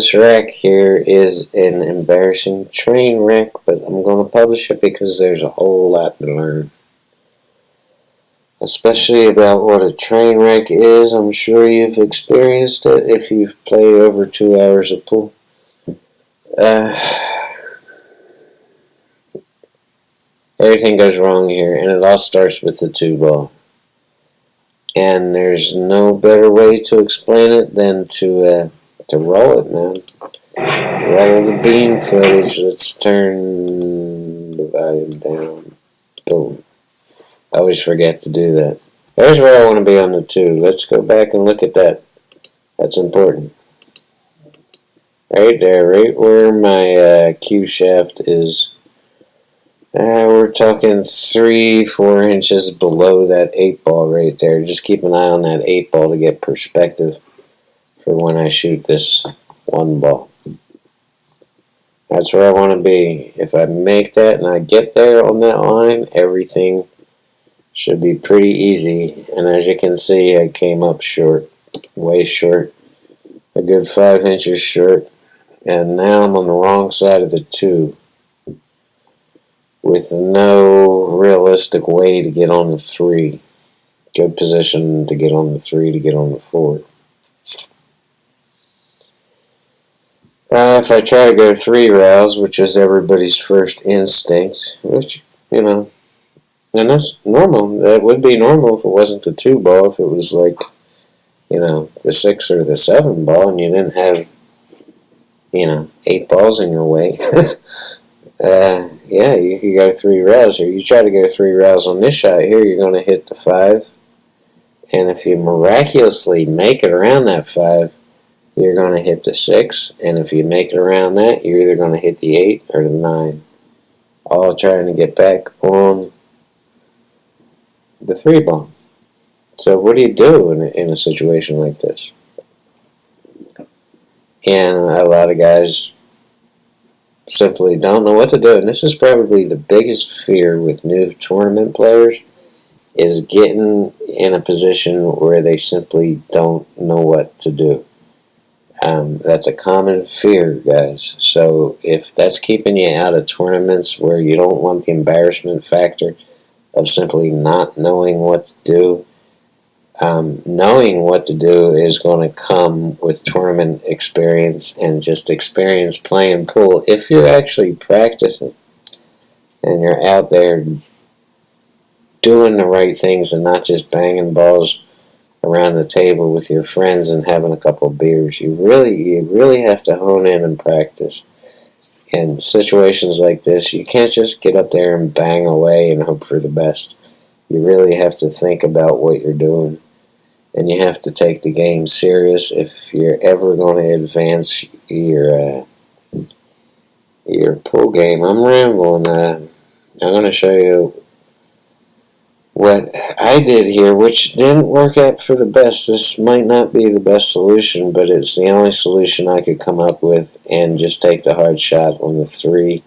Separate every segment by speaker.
Speaker 1: This rack here is an embarrassing train wreck, but I'm going to publish it because there's a whole lot to learn. Especially about what a train wreck is. I'm sure you've experienced it if you've played over 2 hours of pool. Everything goes wrong here, and it all starts with the 2-ball. And there's no better way to explain it than to roll it, man. Roll the beam footage. Let's turn the volume down. Boom. I always forget to do that. There's where I want to be on the 2. Let's go back and look at that. That's important. Right there, right where my cue shaft is. We're talking 3-4 inches below that 8-ball right there. Just keep an eye on that 8-ball to get perspective for when I shoot this 1-ball. That's where I want to be. If I make that and I get there on that line, everything should be pretty easy. And as you can see, I came up short, way short, a good 5 inches short. And now I'm on the wrong side of the 2 with no realistic way to get on the 3. Good position to get on the 3 to get on the 4. If I try to go 3 rails, which is everybody's first instinct, which, and that's normal. That would be normal if it wasn't the 2-ball. If it was like, the 6 or the 7-ball and you didn't have, 8 balls in your way. Yeah, you could go 3 rails here. You try to go 3 rails on this shot here, you're going to hit the 5. And if you miraculously make it around that 5, you're going to hit the 6. And if you make it around that, you're either going to hit the 8 or the 9. All trying to get back on the 3-ball. So what do you do in a situation like this? And a lot of guys simply don't know what to do. And this is probably the biggest fear with new tournament players, is getting in a position where they simply don't know what to do. That's a common fear, guys. So if that's keeping you out of tournaments where you don't want the embarrassment factor of simply not knowing what to do, knowing what to do is going to come with tournament experience and just experience playing pool. If you're actually practicing and you're out there doing the right things and not just banging balls around the table with your friends and having a couple of beers, you really have to hone in and practice. In situations like this, you can't just get up there and bang away and hope for the best. You really have to think about what you're doing. And you have to take the game serious if you're ever going to advance your pool game. I'm rambling. I'm going to show you what I did here, which didn't work out for the best. This might not be the best solution, but it's the only solution I could come up with. And just take the hard shot on the 3.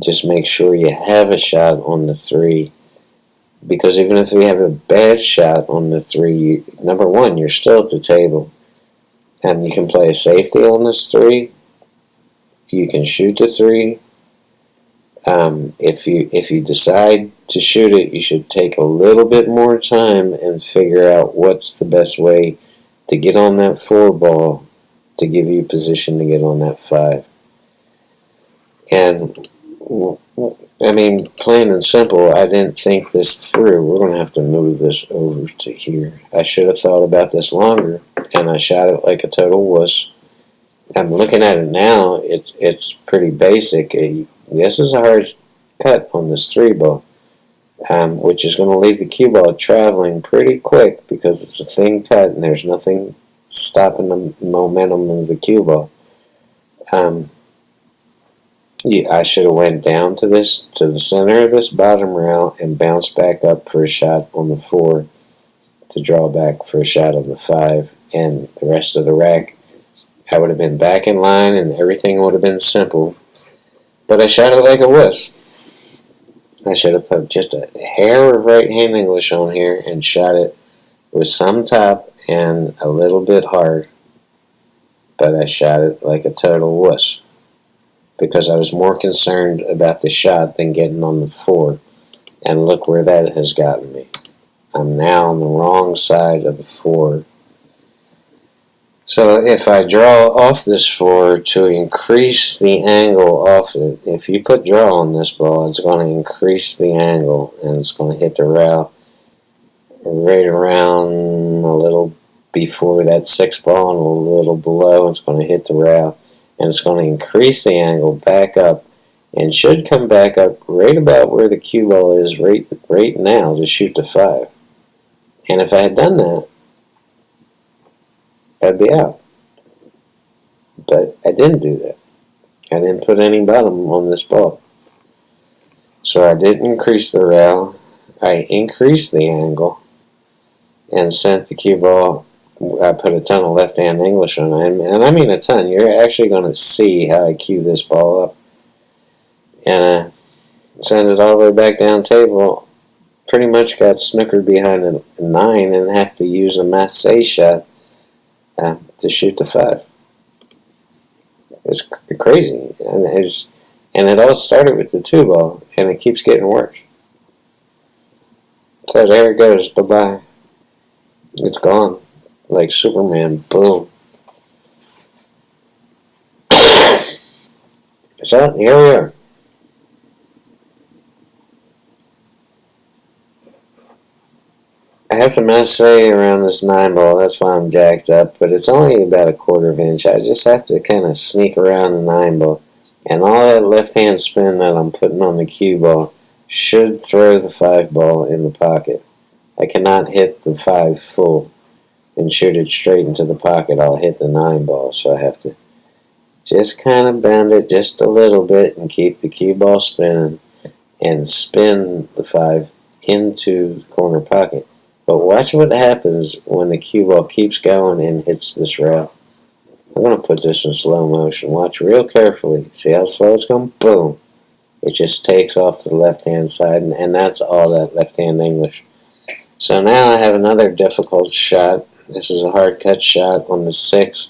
Speaker 1: Just make sure you have a shot on the 3. Because even if you have a bad shot on the 3, number one, you're still at the table. And you can play a safety on this 3. You can shoot the 3. If you decide to shoot it, you should take a little bit more time and figure out what's the best way to get on that 4-ball to give you position to get on that 5. And plain and simple, I didn't think this through. We're going to have to move this over to here. I should have thought about this longer, and I shot it like a total wuss. I'm looking at it now. It's pretty basic. This is a hard cut on this 3-ball, which is going to leave the cue ball traveling pretty quick because it's a thin cut and there's nothing stopping the momentum of the cue ball. I should have went down to the center of this bottom rail and bounced back up for a shot on the 4 to draw back for a shot on the 5, and the rest of the rack I would have been back in line and everything would have been simple. But I shot it like a wuss. I should have put just a hair of right-hand English on here and shot it with some top and a little bit hard. but I shot it like a total wuss because I was more concerned about the shot than getting on the 4. And look where that has gotten me. I'm now on the wrong side of the 4. So if I draw off this 4 to increase the angle off it, if you put draw on this ball, it's going to increase the angle and it's going to hit the rail right around a little before that 6 ball and a little below. It's going to hit the rail and it's going to increase the angle back up and should come back up right about where the cue ball is right now to shoot the 5. And if I had done that, I'd be out. But I didn't do that. I didn't put any bottom on this ball. So I didn't increase the rail. I increased the angle and sent the cue ball. I put a ton of left-hand English on it. And I mean a ton. You're actually going to see how I cue this ball up. And I sent it all the way back down table. Pretty much got snookered behind a 9 and have to use a masse shot to shoot the 5. It's crazy. And it all started with the 2 ball, and it keeps getting worse. So there it goes. Bye-bye. It's gone. Like Superman. Boom. So, here we are. I have to masse around this 9 ball. That's why I'm jacked up. But it's only about a 1/4 inch. I just have to kind of sneak around the 9 ball. And all that left-hand spin that I'm putting on the cue ball should throw the 5 ball in the pocket. I cannot hit the 5 full and shoot it straight into the pocket. I'll hit the 9 ball. So I have to just kind of bend it just a little bit and keep the cue ball spinning and spin the 5 into the corner pocket. But watch what happens when the cue ball keeps going and hits this rail. I'm going to put this in slow motion. Watch real carefully. See how slow it's going? Boom. It just takes off to the left-hand side, and that's all that left-hand English. So now I have another difficult shot. This is a hard cut shot on the 6.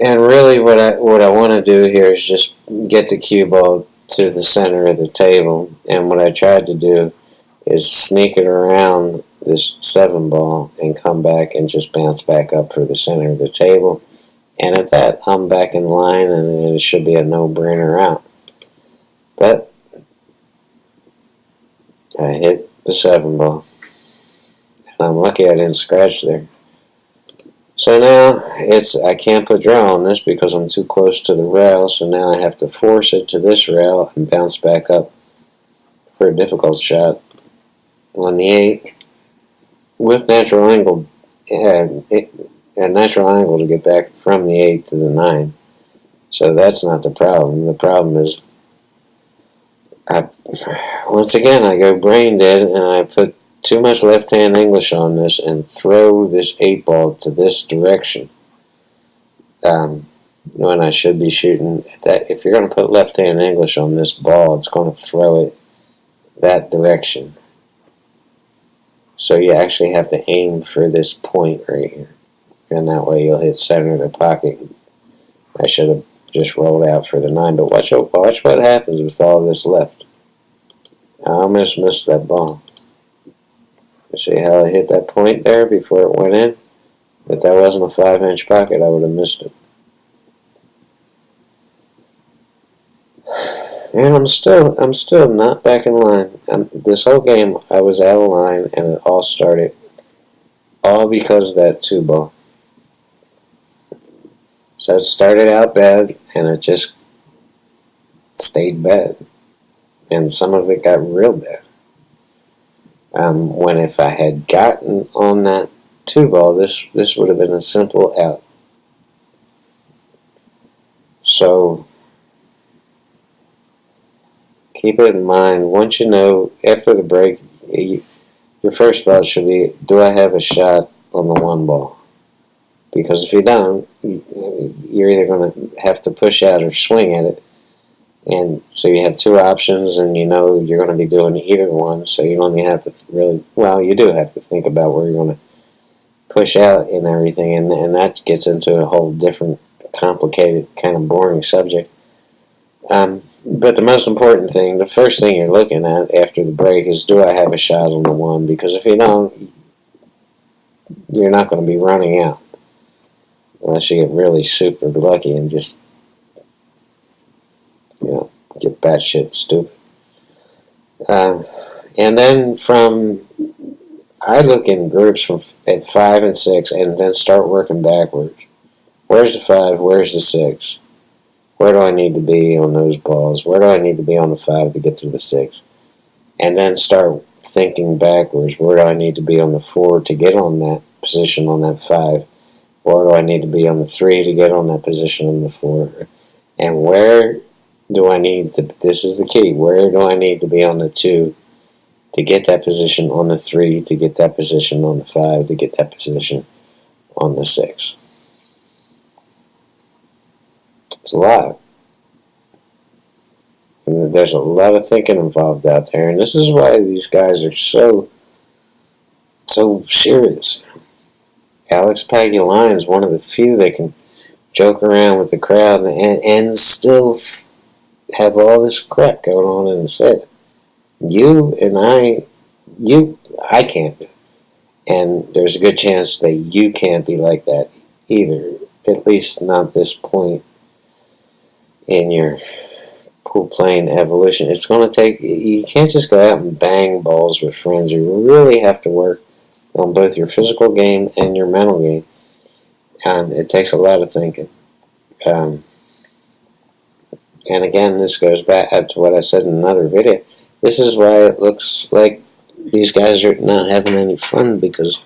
Speaker 1: And really what I want to do here is just get the cue ball to the center of the table. And what I tried to do is sneak it around this 7 ball and come back and just bounce back up for the center of the table. And at that, I'm back in line and it should be a no-brainer out. But I hit the 7 ball. And I'm lucky I didn't scratch there. So now I can't put draw on this because I'm too close to the rail. So now I have to force it to this rail and bounce back up for a difficult shot on the 8 with natural angle, a natural angle to get back from the 8 to the 9. So that's not the problem. The problem is, once again, I go brain dead and I put too much left-hand English on this and throw this 8 ball to this direction. When I should be shooting that. If you're going to put left-hand English on this ball, it's going to throw it that direction. So you actually have to aim for this point right here. And that way you'll hit center of the pocket. I should have just rolled out for the 9, but watch what happens with all this left. I almost missed that ball. You see how I hit that point there before it went in? If that wasn't a 5-inch pocket, I would have missed it. And I'm still not back in line. This whole game, I was out of line, and it all started because of that 2 ball. So it started out bad, and it just stayed bad. And some of it got real bad. When if I had gotten on that 2 ball, this would have been a simple out. So keep it in mind. Once you know, after the break, your first thought should be, do I have a shot on the 1 ball? Because if you don't, you're either going to have to push out or swing at it. And so you have 2 options, and you know you're going to be doing either one, so you don't have to really, well, you do have to think about where you're going to push out and everything, and that gets into a whole different, complicated, kind of boring subject. But the most important thing, the first thing you're looking at after the break is, do I have a shot on the one? Because if you don't, you're not going to be running out unless you get really super lucky and just, get batshit stupid. And then I look in groups at 5 and 6 and then start working backwards. Where's the 5? Where's the 6? Where do I need to be on those balls? Where do I need to be on the 5 to get to the 6? And then start thinking backwards. Where do I need to be on the 4 to get on that position on that 5? Where do I need to be on the 3 to get on that position on the 4? And where do I need to, this is the key, where do I need to be on the 2 to get that position on the 3, to get that position on the 5, to get that position on the 6? It's a lot. And there's a lot of thinking involved out there, and this is why these guys are so serious. Alex Pagulayan is one of the few that can joke around with the crowd and still have all this crap going on in his head. I can't. And there's a good chance that you can't be like that either. At least not this point in your pool playing evolution. It's going to take, you can't just go out and bang balls with friends. You really have to work on both your physical game and your mental game. It takes a lot of thinking. And again, this goes back to what I said in another video. This is why it looks like these guys are not having any fun, because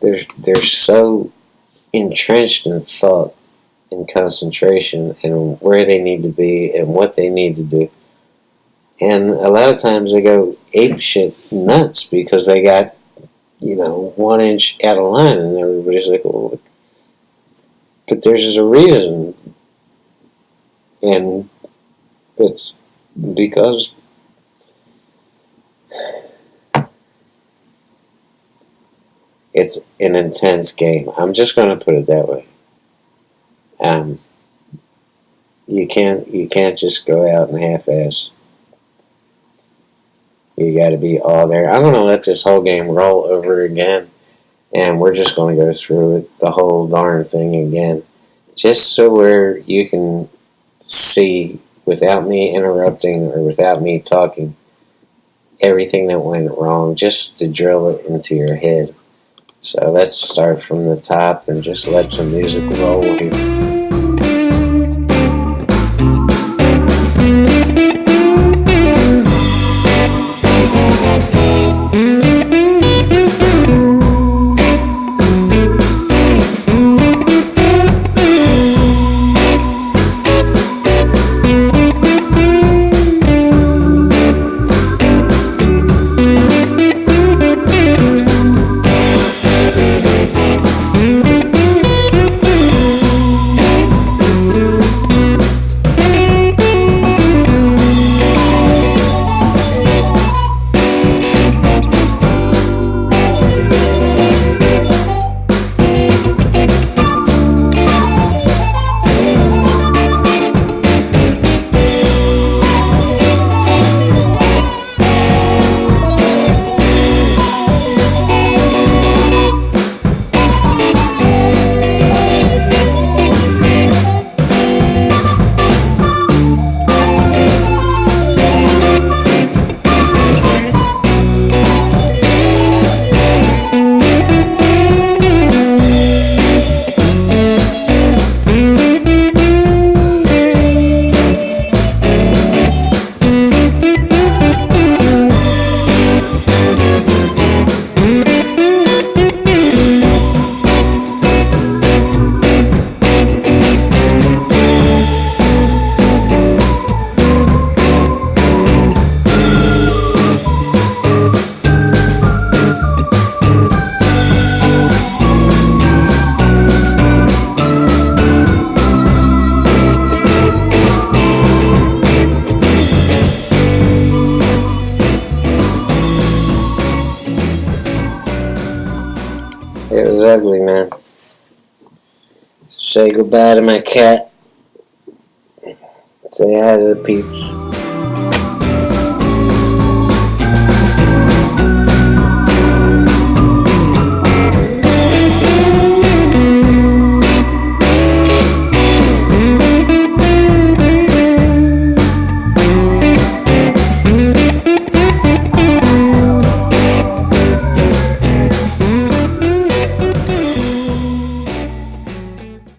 Speaker 1: they're so entrenched in thought and concentration and where they need to be and what they need to do. And a lot of times they go apeshit nuts because they got, 1 inch out of line, and everybody's like, well, but there's a reason. And it's because it's an intense game. I'm just going to put it that way. You can't just go out and half-ass. You got to be all there. I'm going to let this whole game roll over again, and we're just going to go through it, the whole darn thing again, just so where you can see, without me interrupting or without me talking, everything that went wrong, just to drill it into your head. So let's start from the top and just let some music roll here. is ugly, man. Say goodbye to my cat. Say hi to the peeps.